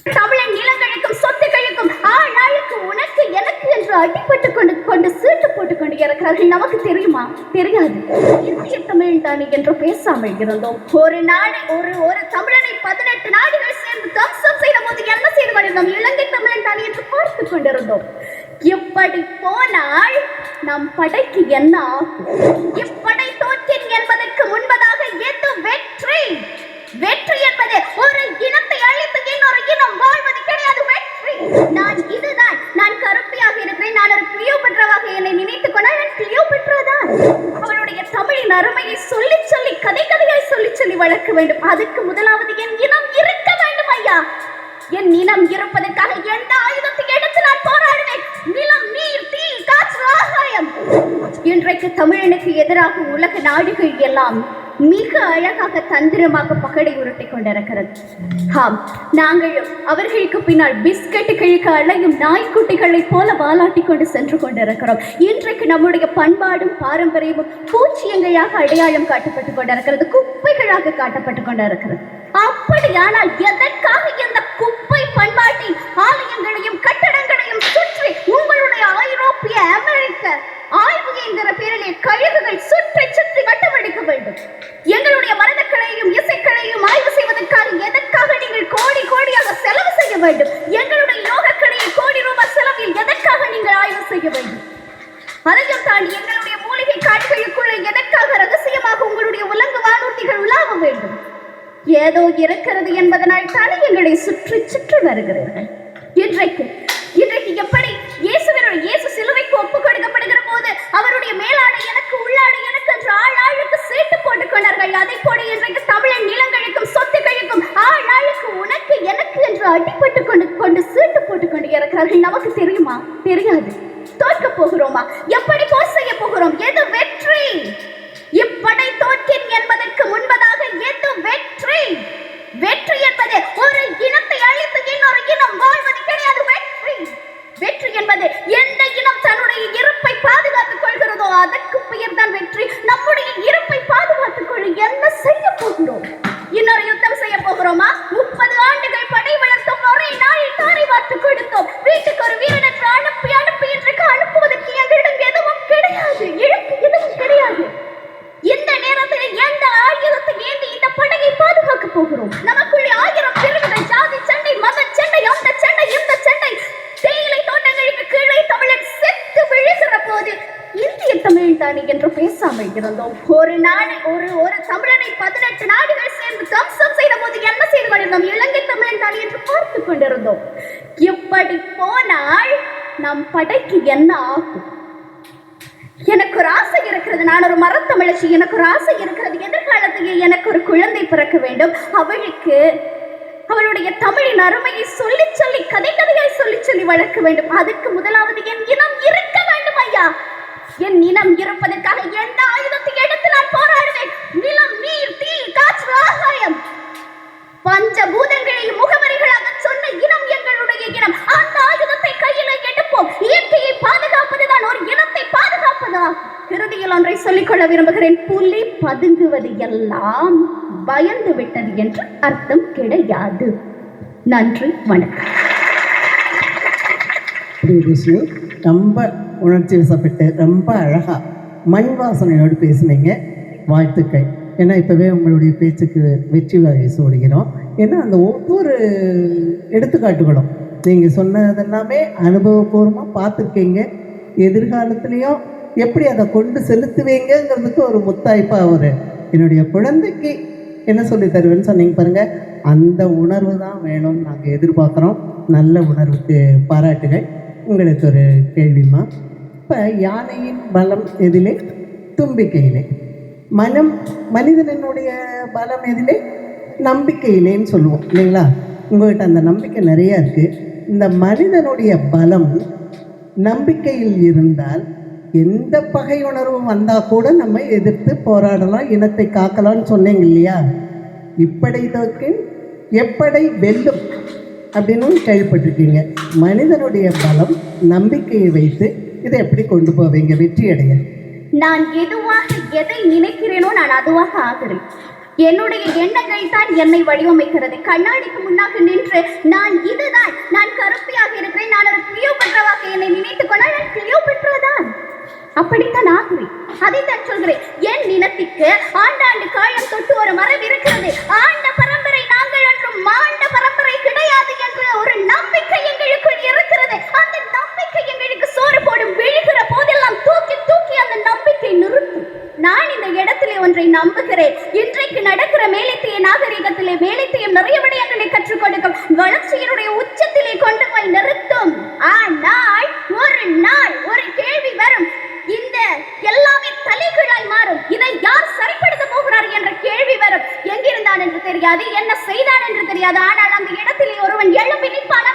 தமிழன் நிலங்களுக்கும் சொத்துக்களுக்கும் ஆளாளுக்கு உனக்கு எனக்கு என்று அடிபட்டு கொண்டு சீட்டு போட்டுக் கொண்டு இருக்கிறார்கள். நமக்கு தெரியுமா? தெரியாது. இந்திய தமிழ் தானே என்று பேசாமல் இருந்தோம். ஒரு நாடு ஒரு தமிழனை 18 நாடுகள் சேர்ந்து தம்சம் செய்த போது என்ன செய்து கொண்டிருந்தோம்? இலங்கை தமிழன் தானே என்று பார்த்துக் கொண்டிருந்தோம். இப்படி போனால் நம் படைக்கு என்ன ஆகும்? இப்படை தோற்றின் என்பதற்கு முன்பதாக எது வெற்றி? வெற்றி என்பது ஒரு இனத்தை அழித்து இன்னொரு இனம் வாழ்வது கிடையாது. வெற்றி நான் கருப்பியாக இருக்கிறேன், நான் ஒரு கிளியோபட்ராவாக என்னை நினைத்துக் கொண்டால் நான் கிளியோபட்ராதான். அவளுடைய தமிழின் அருமையை சொல்லி சொல்லி கதையாய் சொல்லி வளர்க்க வேண்டும். அதுக்கு முதலாவது என் இனம் இருக்க வேண்டும் ஐயா. என் இனம் இருப்பதற்காக எந்த ஆயுதத்தை எடுத்து நான் போராடுவேன். நிலம், நீர், தீ, காற்று, ஆகாயம். இன்றைக்கு தமிழனுக்கு எதிராக உலக நாடுகள் எல்லாம் மிக அழகாக தந்திரமாக பகடை உருட்டி கொண்டிருக்கிறது. ஆம், நாங்களும் அவர்களுக்கு பின்னால் பிஸ்கட்டுகளுக்கு அலையும் நாய்க்குட்டிகளை போல வாலாட்டி கொண்டு சென்று கொண்டிருக்கிறோம். இன்றைக்கு நம்முடைய பண்பாடும் பாரம்பரியமும் பூச்சியங்களாக அடையாளம் காட்டப்பட்டு கொண்டிருக்கிறது, குப்பைகளாக காட்டப்பட்டு கொண்டிருக்கிறது. அப்படியானால் எதற்காக இந்த குப்பை பண்பாட்டின் ஆலயங்களையும் கட்டடங்களையும் சுற்றி உங்களுடைய ஐரோப்பிய அமெரிக்க ஆய்வு என்கிற பேரிலே கழுகுகள் சுற்றி வட்டமடிக்க வேண்டும்? எங்களுடைய மரதக்களையும் இசைக்களையும் ஆய்வு செய்வதற்காக எதற்காக நீங்கள் கோடியாக செலவு செய்ய வேண்டும்? எங்களுடைய யோகக்கடையை கோடி ரூபாய் செலவில் எதற்காக நீங்கள் ஆய்வு செய்ய வேண்டும்? அதையும் தாண்டி எங்களுடைய மூலிகை காடுகளுக்குள்ளே எதற்காக ரகசியமாக உங்களுடைய உலங்கு வானூர்திகள் உலாவ வேண்டும்? ஏதோ இருக்கிறது என்பதனால் தானே எங்களை சுற்றி வருகிறீர்கள். இன்றைக்கு எப்படி இயேசு சிலுவைக்கு ஒப்புக் கொடுக்கப்படுகிற போது அவருடைய மேலாடை எனக்கு, உள்ளாடை எனக்கு என்று ஆளாளுக்கு சீட்டு போட்டுக் கொண்டார்கள். அதை போல இன்றைக்கு தமிழன் நிலங்களுக்கும் சொத்துக்களுக்கும் ஆளாளுக்கு உனக்கு எனக்கு என்று அடிபட்டு கொண்டு சீட்டு போட்டுக் கொண்டு இருக்கிறார்கள். நமக்கு தெரியுமா? தெரியாது. தோற்க போகிறோமா? எப்படி போர் செய்ய போகிறோம்? எது வெற்றி? இப்படை தோற்றின் என்பதற்கு முன்பதாக எது வெற்றி? வெற்றி என்பது ஒரு இனத்தை அழித்து இன்னொரு இனம் வாழ்வது கிடையாது. வெற்றி என்பது எந்த இனம் தன்னுடைய இருப்பை பாதுகாத்துக் கொள்கிறதோ அதற்கு பெயர் தான் வெற்றி. நம்முடைய இருப்பை பாதுகாத்துக் கொள்ள என்ன செய்ய போகிறோம்? இன்னொரு யுத்தம் செய்ய போகிறோமா? 30 ஆண்டுகள் படை வளர்த்தோம், ஒரே நாளில் தாரை வார்த்து கொடுத்தோம். வீட்டுக்கு ஒரு வீரனுக்கு அனுப்பி இன்றைக்கு அனுப்புவதற்கு எங்களிடம் எதுவும் கிடையாது, இழப்பு எதுவும் கிடையாது. இந்த நேரத்தில் எந்த ஆயுதத்தை ஏந்தி இந்த படையை பாதுகாக்க போகிறோம்? நமக்குள்ளே 1000 பிரிவுகள், ஜாதி சண்டை, மத சண்டை, அந்த சண்டை, இந்த சண்டை. தேயிலை தோட்டங்களுக்கு கீழே தமிழன் செத்து விழுகிற போது இந்திய தமிழ் தானே என்று பேசாமல் இருந்தோம். ஒரு நாடு ஒரு தமிழனை 18 நாடுகள் சேர்ந்து தம்சம் செய்த போது என்ன செய்து கொண்டிருந்தோம்? இலங்கை தமிழன் தானே என்று பார்த்துக் கொண்டிருந்தோம். இப்படி போனால் நம் படைக்கு என்ன ஆகும்? எனக்கு ஒரு ஆசை இருக்கிறது, நான் ஒரு மரத்தமிழச்சி, எனக்கு ஒரு ஆசை இருக்கிறது. எதிர்காலத்தில் எனக்கு ஒரு குழந்தை பிறக்க வேண்டும். அவளுக்கு அவளுடைய தமிழின் அருமையை சொல்லி கதையாய் சொல்லி வளர்க்க வேண்டும். அதுக்கு முதலாவது என் இனம் இருக்க வேண்டும் ஐயா. என் இனம் இருப்பதற்காக எந்த ஆயுதத்தை எடுத்து நான் போராடுவேன். நிலம், நீர், தீ, காற்று, ஆகாயம், பஞ்சபூதங்களையும் முகவரிகளாக சொன்ன இனம் எங்களுடைய இனம். அந்த ஆயுதத்தை கையில எடுப்போம். இயற்கையை பாதுகாப்பதுதான் ஒரு இனத்தை பாதுகாப்பதா? இறுதியில் ஒன்றை சொல்லிக்கொள்ள விரும்புகிறேன். புலி பதுங்குவது எல்லாம் பயந்து விட்டது என்று அர்த்தம் கிடையாது. நன்றி, வணக்கம். ரொம்ப உணர்ச்சி வசப்பட்டு ரொம்ப அழகா மண் வாசனையோடு பேசுனீங்க. வாழ்த்துக்கள். ஏன்னா இப்போவே உங்களுடைய பேச்சுக்கு வெற்றி வகை சூடுகிறோம். ஏன்னா அந்த ஒவ்வொரு எடுத்துக்காட்டுகளும் நீங்கள் சொன்னதெல்லாமே அனுபவபூர்வமாக பார்த்துருக்கீங்க. எதிர்காலத்துலேயும் எப்படி அதை கொண்டு செலுத்துவீங்கிறதுக்கு ஒரு முத்தாய்ப்பாக ஒரு என்னுடைய குழந்தைக்கு என்ன சொல்லி தருவேன்னு சொன்னீங்க பாருங்கள். அந்த உணர்வு தான் வேணும்னு நாங்கள் எதிர்பார்க்குறோம். நல்ல உணர்வுக்கு பாராட்டுகள். உங்களுக்கு ஒரு கேள்விமா. இப்போ யானையின் பலம் எதிலே? தும்பிக்கையிலே. மனிதனுடைய பலம் எதிலே? நம்பிக்கையிலேன்னு சொல்லுவோம் இல்லைங்களா? உங்கள்கிட்ட அந்த நம்பிக்கை நிறையா இருக்குது. இந்த மனிதனுடைய பலம் நம்பிக்கையில் இருந்தால் எந்த பகை உணர்வும் வந்தால் கூட நம்ம எதிர்த்து போராடலாம், இனத்தை காக்கலாம்னு சொன்னீங்க இல்லையா? இப்படை தோற்கின் எப்படை வெல்லும் அப்படின்னு கேள்விப்பட்டிருக்கீங்க. மனிதனுடைய பலம் நம்பிக்கையை வைத்து இதை எப்படி கொண்டு போவீங்க வெற்றி அடைய? நான் எதுவாக எதை நினைக்கிறேனோ நான் அதுவாக ஆகிறேன். என்னுடைய எண்ணங்கள் தான் என்னை வடிவமைக்கிறது. கண்ணாடிக்கு முன்னாக நின்று நான் இதுதான், நான் கருப்பியாக இருக்கிறேன், நான் ஒரு கிளியோபட்ராவாக என்னை நினைத்துக் கொண்டால் நான் கிளியோபட்ராதான். அப்படித்தான் ஆகுறேன். அதைத்தான் சொல்கிறேன். என் நிலத்திற்கு ஆண்டாண்டு காலம் தொட்டு ஒரு மரம் இருக்கிறது. ஆண்ட பரம்பரை நாங்கள் என்றும் மாண்ட பரம்பரை கிடையாது என்ற ஒரு நம்பிக்கை எங்களுக்குள் இருக்கிறது. அந்த நம்பிக்கை எங்களுக்கு சோறு போடும். விழுகிற போதெல்லாம் தூக்கி தூக்கி அந்த நம்பிக்கை நிறுத்தும். நான் இந்த இடத்திலே ஒன்றை நம்புகிறேன். இன்றைக்கு நடக்கிற மேலைத்திய நாகரிகத்திலே மேலைத்தியம் நிறைய விடயங்களை கற்றுக் கொடுக்கும், வளர்ச்சியினுடைய உச்சத்திலே கொண்டு போய் நிறுத்தும். ஆனால் ஒரு நாள் ஒரு கேள்வி வரும். இந்த எல்லாமே தலைகீழாய் மாறும். இதை யார் சரிப்படுத்த போகிறார் என்ற கேள்வி வரும். எங்கிருந்தான் என்று தெரியாது, என்ன செய்தான் என்று தெரியாது. ஆனால் அந்த இடத்திலே ஒருவன் எழுப்பி நிற்பான்.